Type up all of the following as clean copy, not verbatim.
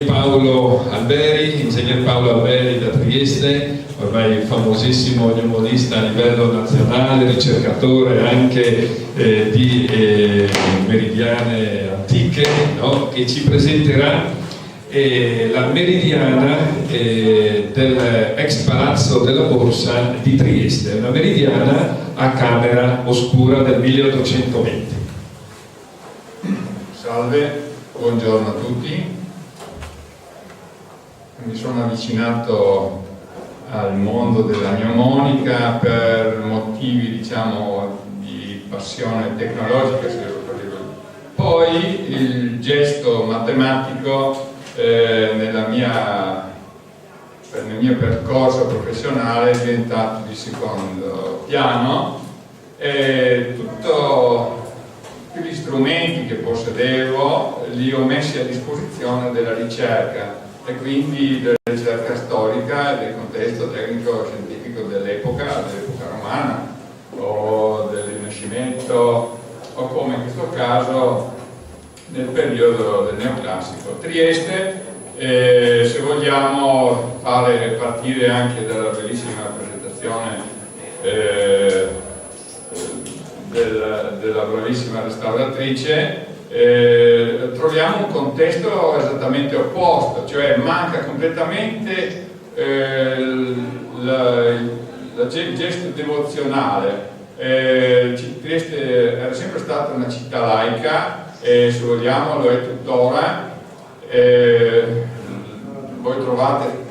Paolo Alberi, ingegner Paolo Alberi da Trieste, ormai famosissimo pneumolista a livello nazionale, ricercatore anche di meridiane antiche, no? Che ci presenterà la meridiana dell'ex palazzo della Borsa di Trieste, una meridiana a camera oscura del 1820. Salve, buongiorno a tutti. Mi sono avvicinato al mondo della mnemonica per motivi, diciamo, di passione tecnologica, se devo dire. Poi il gesto matematico nel mio percorso professionale è diventato di secondo piano e tutti gli strumenti che possedevo li ho messi a disposizione della ricerca e quindi della ricerca storica e del contesto tecnico-scientifico dell'epoca romana o del Rinascimento o come in questo caso nel periodo del neoclassico. Trieste, se vogliamo fare partire anche dalla bellissima presentazione della bravissima restauratrice, troviamo un contesto esattamente opposto, cioè manca completamente il gesto devozionale. Trieste era sempre stata una città laica, se vogliamo lo è tuttora. Voi trovate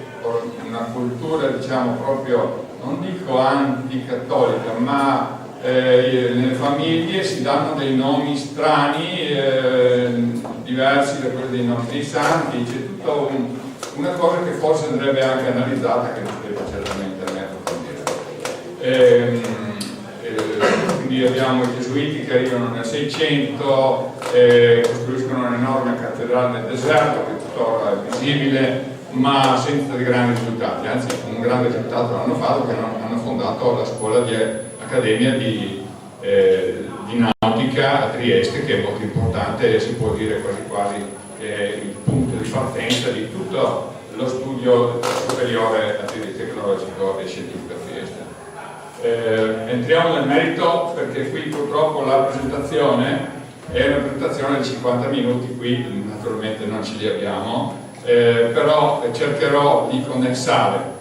una cultura, diciamo, proprio, non dico anticattolica, ma nelle famiglie si danno dei nomi strani, diversi da quelli dei nostri santi. C'è tutta una cosa che forse andrebbe anche analizzata, che non deve certamente a me approfondire. Quindi abbiamo i gesuiti che arrivano nel 600, costruiscono un'enorme cattedrale nel deserto che tuttora è visibile, ma senza di grandi risultati. Anzi, un grande risultato l'hanno fatto, che hanno fondato la scuola di accademia di nautica a Trieste, che è molto importante e si può dire quasi quasi che è il punto di partenza di tutto lo studio superiore tecnologico e scientifico a Trieste. Entriamo nel merito, perché qui purtroppo la presentazione è una presentazione di 50 minuti, qui naturalmente non ce li abbiamo, però cercherò di condensare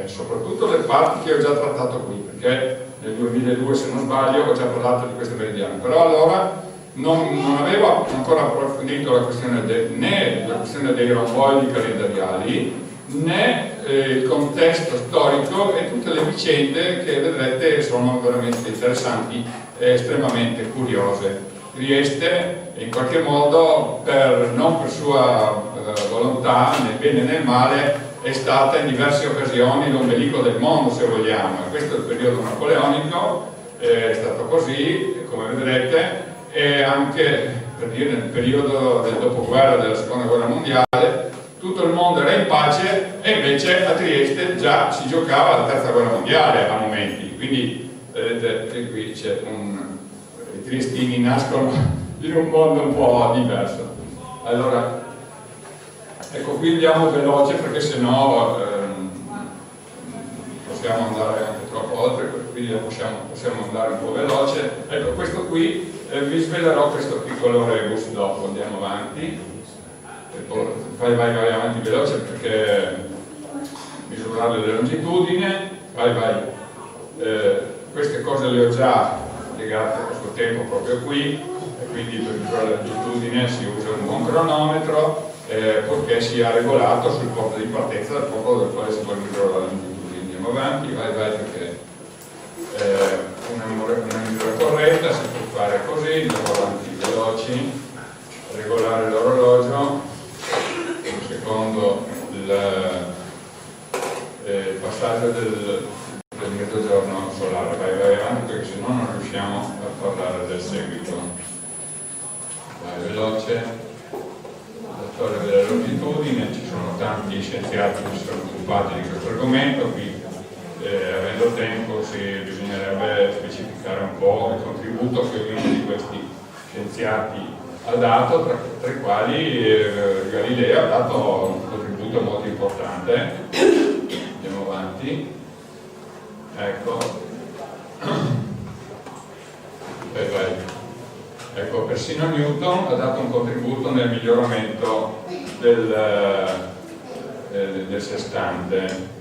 soprattutto le parti che ho già trattato qui, perché nel 2002, se non sbaglio, ho già parlato di queste meridiane. Però allora non avevo ancora approfondito la questione né la questione dei romboidi calendariali, né il contesto storico e tutte le vicende che vedrete sono veramente interessanti e estremamente curiose. Trieste, in qualche modo, non per sua volontà, né bene né male, è stata in diverse occasioni l'ombelico del mondo, se vogliamo, e questo è il periodo napoleonico, è stato così, come vedrete, e anche per dire nel periodo del dopoguerra della seconda guerra mondiale tutto il mondo era in pace e invece a Trieste già si giocava la terza guerra mondiale a momenti, quindi vedete qui c'è i triestini nascono in un mondo un po' diverso. Allora, ecco, qui andiamo veloce perché sennò possiamo andare anche troppo oltre, quindi possiamo andare un po' veloce. Ecco, questo qui vi svelerò questo piccolo rebus dopo, andiamo avanti. Vai avanti veloce perché misurare le longitudini, vai. Queste cose le ho già spiegate a questo tempo proprio qui, e quindi per misurare la longitudine si usa un buon cronometro, purché sia regolato sul porto di partenza dal porto del quale si vuole misurare la longitudine. Andiamo avanti, vai perché una misura corretta si può fare così, andiamo avanti veloci, regolare l'orologio secondo il passaggio del mezzogiorno solare. Vai avanti perché sennò non riusciamo a parlare del seguito. Vai veloce. La storia della longitudine, ci sono tanti scienziati che si sono occupati di questo argomento, qui avendo tempo bisognerebbe specificare un po' il contributo che ognuno di questi scienziati ha dato, tra i quali Galileo ha dato un contributo molto importante. Andiamo avanti. Ecco. Ecco, persino Newton ha dato un contributo nel miglioramento del sestante.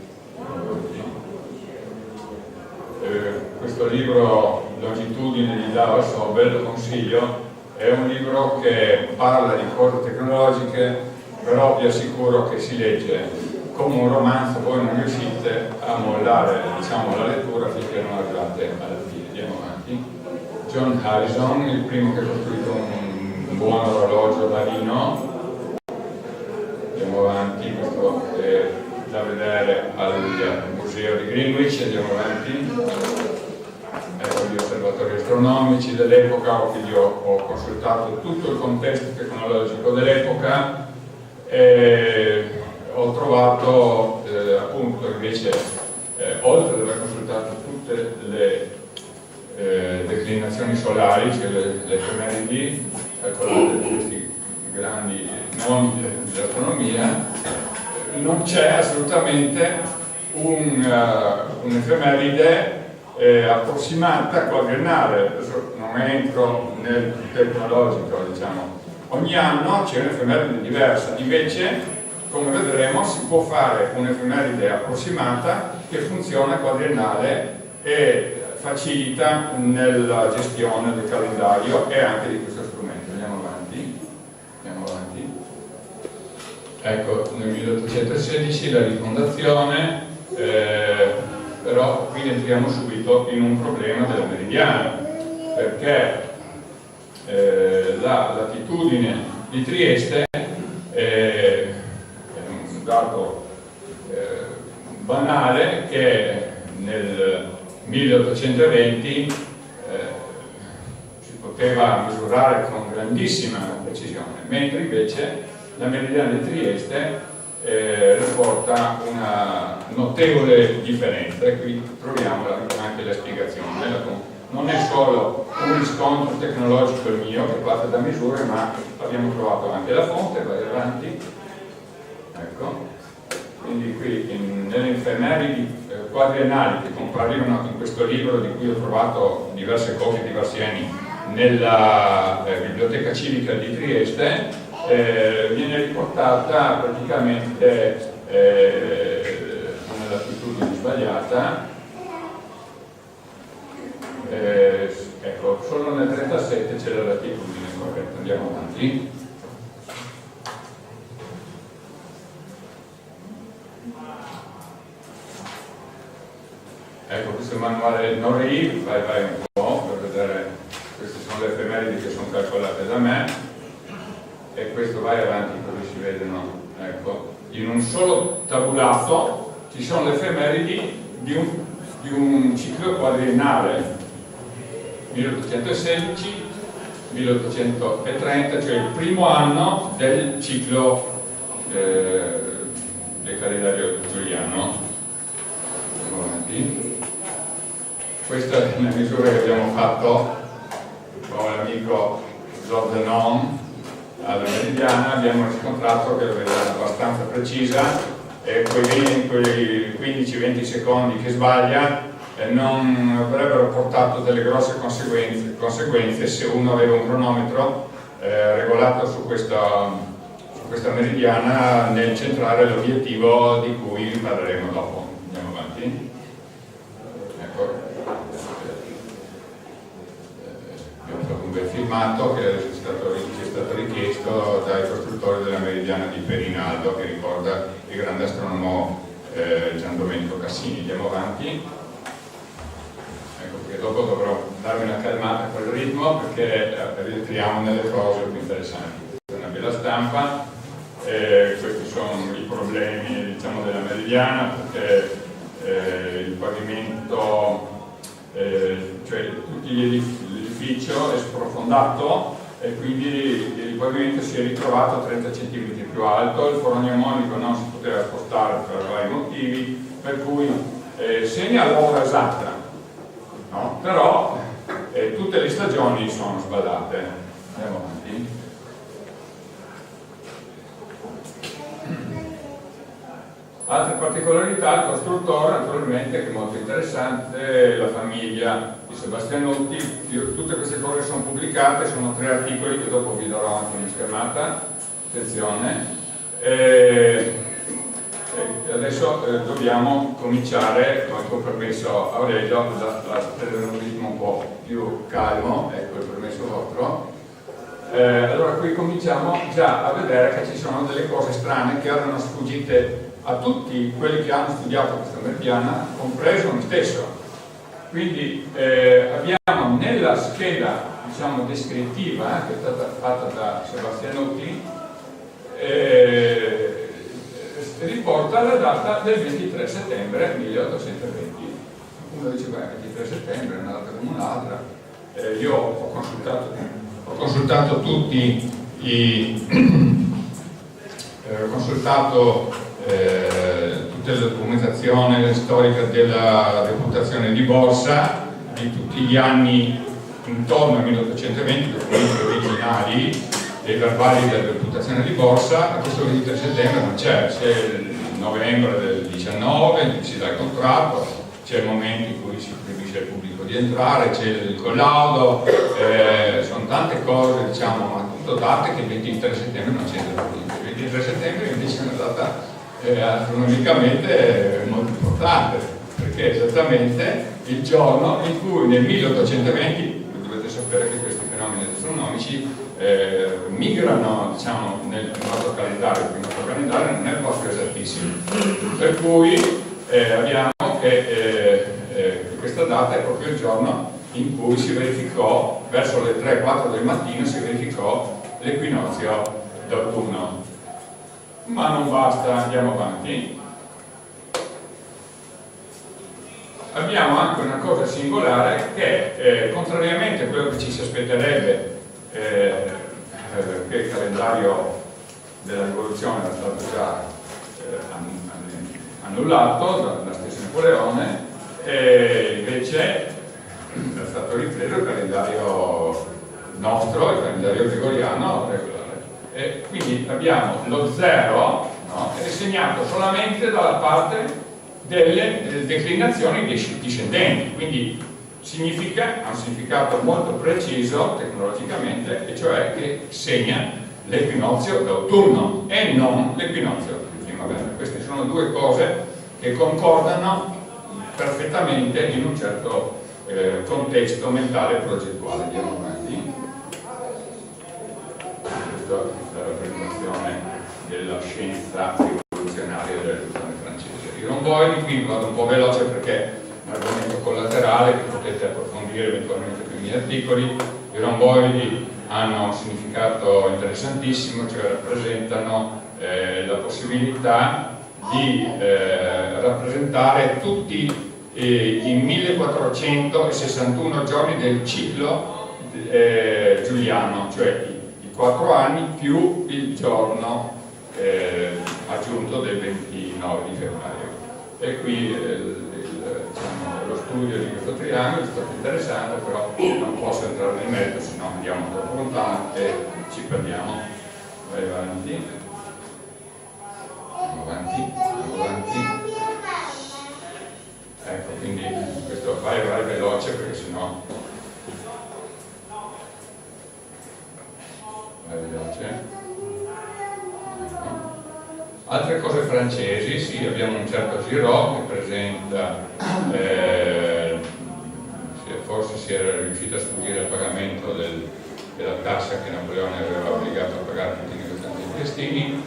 Questo libro Longitudine di Dava Sobel, lo consiglio, è un libro che parla di cose tecnologiche, però vi assicuro che si legge come un romanzo, voi non riuscite a mollare, diciamo, la lettura finché non arrivate alla fine. Andiamo avanti. John Harrison, il primo che ha costruito un buon orologio marino. Andiamo avanti, questo è da vedere al museo di Greenwich. Andiamo avanti. Ecco gli osservatori astronomici dell'epoca, quindi ho consultato tutto il contesto tecnologico dell'epoca e ho trovato appunto invece, oltre ad aver consultato tutte le declinazioni solari, cioè le effemeridi calcolate da questi grandi nomi dell'astronomia, non c'è assolutamente un'effemeride approssimata quadriennale. Adesso non entro nel tecnologico, diciamo. Ogni anno c'è un'effemeride diversa, invece come vedremo si può fare un'effemeride approssimata che funziona quadriennale e facilita nella gestione del calendario e anche di questo strumento. Andiamo avanti. Ecco, nel 1816 la rifondazione, però qui entriamo subito in un problema della meridiana, perché la latitudine di Trieste è un dato banale che nel 1820 si poteva misurare con grandissima precisione, mentre invece la meridiana di Trieste riporta una notevole differenza, e qui troviamo anche la spiegazione. Non è solo un riscontro tecnologico il mio che parte da misure, ma abbiamo trovato anche la fonte. Vai avanti. Ecco. Quindi qui nelle effemeridi quadriennali che comparivano in questo libro, di cui ho trovato diverse copie diversi anni nella biblioteca civica di Trieste, viene riportata praticamente una latitudine sbagliata. Ecco, solo nel 37 c'è la latitudine corretta. Andiamo avanti. Ecco, questo è il manuale NORI, vai un po' per vedere, queste sono le effemeridi che sono calcolate da me, e questo vai avanti così si vedono. Ecco, in un solo tabulato ci sono le effemeridi di un ciclo quadriennale, 1816, 1830, cioè il primo anno del ciclo del calendario giuliano. Andiamo avanti. Questa è una misura che abbiamo fatto con l'amico Jordanon alla meridiana. Abbiamo riscontrato che la meridiana è abbastanza precisa e quei 15-20 secondi che sbaglia non avrebbero portato delle grosse conseguenze se uno aveva un cronometro regolato su questa meridiana nel centrare l'obiettivo di cui parleremo dopo. Andiamo avanti. Ecco. Abbiamo fatto un bel filmato che è stato richiesto dai costruttori della meridiana di Perinaldo, che ricorda il grande astronomo Gian Domenico Cassini. Andiamo avanti. Ecco, perché dopo dovrò darmi una calmata con il ritmo, perché rientriamo nelle cose più interessanti. Questa è una bella stampa, questi sono i problemi, diciamo, della meridiana, perché il pavimento, cioè tutti l'edificio è sprofondato e quindi il pavimento si è ritrovato 30 cm più alto, il foro gnomonico non si poteva spostare per vari motivi, per cui segna l'ora esatta, no? Però tutte le stagioni sono sbadate. Andiamo avanti. Altre particolarità, il costruttore naturalmente, che è molto interessante, la famiglia di Sebastianotti. Tutte queste cose sono pubblicate, sono 3 articoli che dopo vi darò anche in schermata, attenzione. Adesso dobbiamo cominciare, con il permesso Aurelio, a prendere un ritmo un po' più calmo, ecco il permesso vostro. Allora qui cominciamo già a vedere che ci sono delle cose strane che erano sfuggite a tutti quelli che hanno studiato questa meridiana, compreso me stesso. Quindi abbiamo nella scheda, diciamo, descrittiva che è stata fatta da Sebastianotti, riporta la data del 23 settembre 1820. Uno dice, beh, 23 settembre è una data come un'altra. Io ho consultato tutti ho consultato tutta la documentazione storica della reputazione di borsa di tutti gli anni intorno al 1820, documenti originali dei verbali della reputazione di borsa. A questo 23 settembre non c'è il novembre del 19 in cui si dà il contratto, c'è il momento in cui si proibisce al pubblico di entrare, c'è il collaudo, sono tante cose, diciamo, ma tutto date che il 23 settembre non c'entra niente. Il 23 settembre invece è una data astronomicamente molto importante, perché è esattamente il giorno in cui nel 1820, dovete sapere che questi fenomeni astronomici migrano, diciamo, nel nostro calendario, il nostro calendario non è proprio esattissimo, per cui abbiamo che questa data è proprio il giorno in cui si verificò, verso le 3-4 del mattino si verificò l'equinozio d'autunno. Ma non basta, andiamo avanti. Abbiamo anche una cosa singolare che, contrariamente a quello che ci si aspetterebbe, che il calendario della rivoluzione era stato già annullato dalla stesso Napoleone, e invece è stato ripreso il calendario nostro, il calendario gregoriano regolare. E quindi abbiamo lo 0, no, è segnato solamente dalla parte delle declinazioni discendenti, quindi ha un significato molto preciso tecnologicamente, e cioè che segna l'equinozio d'autunno e non l'equinozio di primavera. Queste sono due cose che concordano perfettamente in un certo contesto mentale e progettuale. Andiamo avanti. Questa è la rappresentazione della scienza rivoluzionaria della rivoluzione francese. I romboidi, qui vado un po' veloce perché è un argomento collaterale che potete approfondire eventualmente con i miei articoli. I romboidi hanno un significato interessantissimo, cioè rappresentano la possibilità di rappresentare tutti i 1461 giorni del ciclo giuliano, cioè i 4 anni più il giorno aggiunto del 29 di febbraio. E qui diciamo, lo studio di questo triangolo è stato interessante, però non posso entrare nel merito, se no andiamo troppo lontano e ci perdiamo. Vai avanti. Andiamo avanti. Ecco, quindi questo vai veloce perché sennò vai veloce. Altre cose francesi, sì, abbiamo un certo Giraud che presenta, forse si era riuscito a sfuggire al pagamento della tassa che Napoleone aveva obbligato a pagare tutti i negozianti clandestini,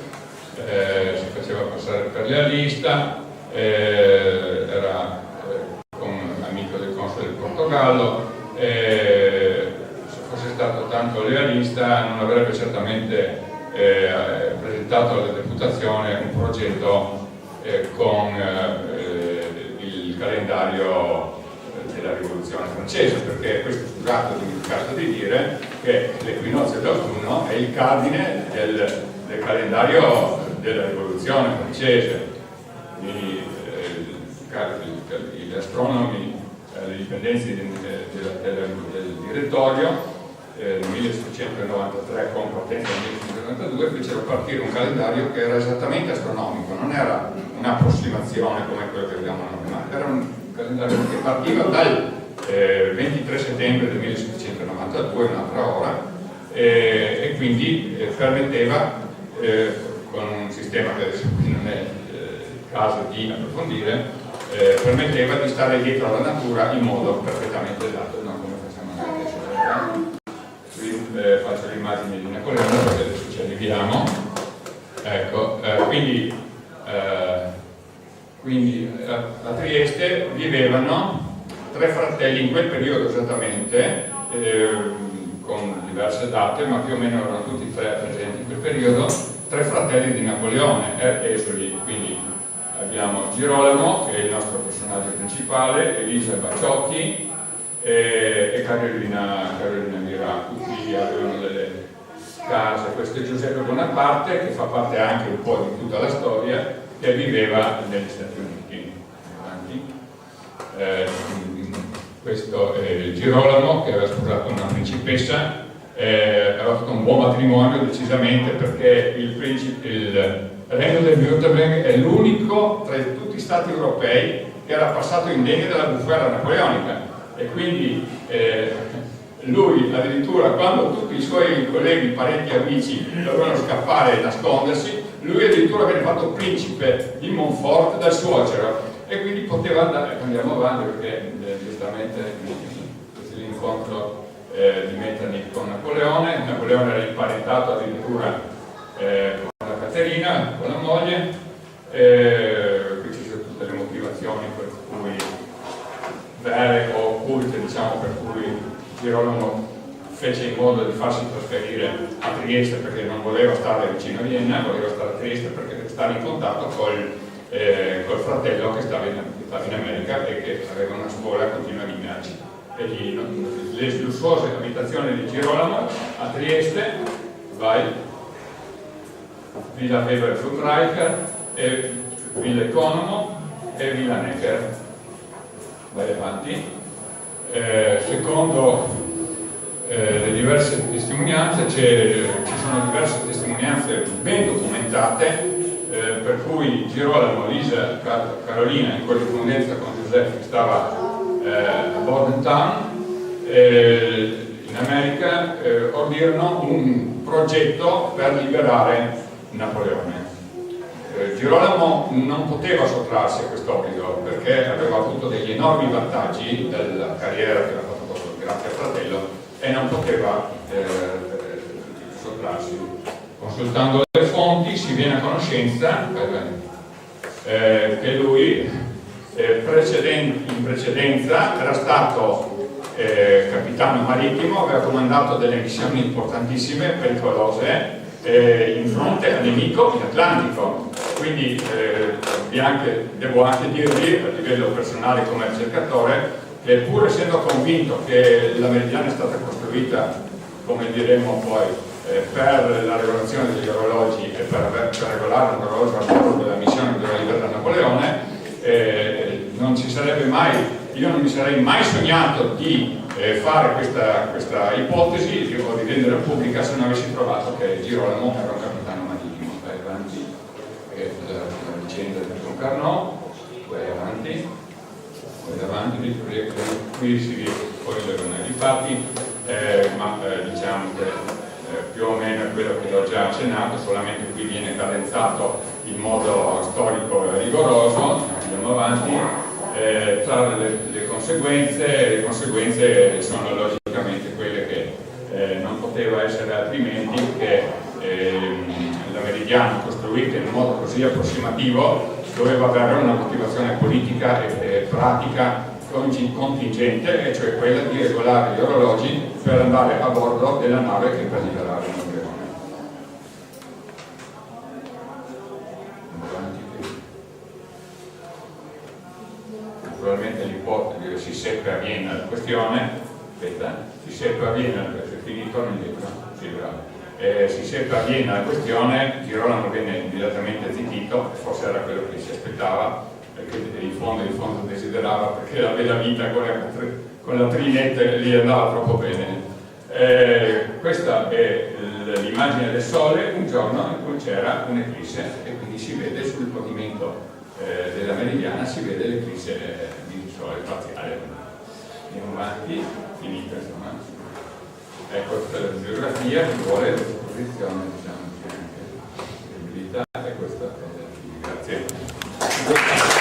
si faceva passare per lealista, era amico del console del Portogallo, se fosse stato tanto lealista non avrebbe certamente presentato alla deputazione un progetto con il calendario della rivoluzione francese, perché questo, scusate, ho dimenticato di dire che l'equinozio d'autunno è il cardine del calendario della rivoluzione francese. Quindi gli astronomi, le dipendenze del direttorio nel 1793 con potenza nel 1942 fecero partire un calendario che era esattamente astronomico, non era un'approssimazione come quello che vediamo noi, ma era un calendario che partiva dal 23 settembre del 1792, un'altra ora, e quindi permetteva, con un sistema che adesso qui non è il caso di approfondire, permetteva di stare dietro alla natura in modo perfettamente esatto, non come facciamo noi adesso. Qui faccio l'immagine di Napoleone perché adesso ci arriviamo. Ecco, quindi a Trieste vivevano 3 fratelli in quel periodo esattamente, con diverse date, ma più o meno erano tutti e 3 presenti in quel periodo, 3 fratelli di Napoleone, esuli. Quindi abbiamo Girolamo, che è il nostro personaggio principale, Elisa Baciocchi e Carolina Mira. Tutti avevano delle case. Questo è Giuseppe Bonaparte, che fa parte anche un po' di tutta la storia, che viveva negli Stati Uniti. Questo è Girolamo, che aveva sposato una principessa, aveva fatto un buon matrimonio decisamente, perché il Regno del Württemberg è l'unico tra tutti gli stati europei che era passato indenne dalla bufera napoleonica, e quindi lui addirittura, quando tutti i suoi colleghi, parenti e amici dovevano scappare e nascondersi, lui addirittura venne fatto principe di Montfort dal suocero, e quindi poteva andare. Andiamo avanti perché giustamente l'incontro di Metternich con Napoleone era imparentato addirittura con la Caterina, con la moglie. Qui ci sono tutte le motivazioni per cui vere o occulte, diciamo, per cui Girolamo fece in modo di farsi trasferire a Trieste, perché non voleva stare vicino a Vienna, voleva stare a Trieste perché stava in contatto col fratello che stava in America e che aveva una scuola continua di merci. E le lussuose abitazioni di Girolamo a Trieste, Villa Weber Fundreicher, e Villa Economo e Villa Necker. Vai avanti. Secondo le diverse testimonianze, ci sono diverse testimonianze ben documentate, per cui Girolamo, Lisa, Carolina, in corrispondenza con Giuseppe, stava a Bordentown, in America, ordinarono un progetto per liberare Napoleone. Girolamo non poteva sottrarsi a quest'obbligo perché aveva avuto degli enormi vantaggi dalla carriera che aveva fatto grazie al fratello, e non poteva sottrarsi. Consultando le fonti si viene a conoscenza che lui in precedenza era stato capitano marittimo, aveva comandato delle missioni importantissime, pericolose, in fronte al nemico in Atlantico. Quindi devo anche dirvi, a livello personale come ricercatore, che pur essendo convinto che la Meridiana è stata costruita, come diremo poi, per la regolazione degli orologi e per regolare l'orologio a bordo della missione della libertà Napoleone, non ci sarebbe mai, io non mi sarei mai sognato di fare questa ipotesi o di rendere pubblica se non avessi trovato che Girolamo era un capitano marittimo. Vai avanti, la vicenda di Concarneau, vai avanti, qui si vede poi i fatti, ma diciamo che più o meno è quello che ho già accennato, solamente qui viene cadenzato in modo storico e rigoroso. Andiamo avanti. Tra le conseguenze sono logicamente quelle che non poteva essere altrimenti, che la Meridiana, costruita in un modo così approssimativo, doveva avere una motivazione politica e pratica contingente, e cioè quella di regolare gli orologi per andare a bordo della nave che per liberare Napoleone. Naturalmente l'ipotesi si seppe a Vienna la questione, si seppe a Vienna, è finito nel libro, si seppe a Vienna la questione, Girolamo venne immediatamente zittito, forse era quello che si aspettava, perché in fondo desiderava, perché la bella vita con la trinetta gli andava troppo bene. Questa è l'immagine del Sole un giorno in cui c'era un'eclisse, e quindi si vede sul pavimento della Meridiana, si vede l'eclisse di Sole parziale. Andiamo avanti, finita insomma. Ecco, questa è la bibliografia, chi vuole l'esposizione, diciamo, c'è anche la possibilità, e questa è grazie.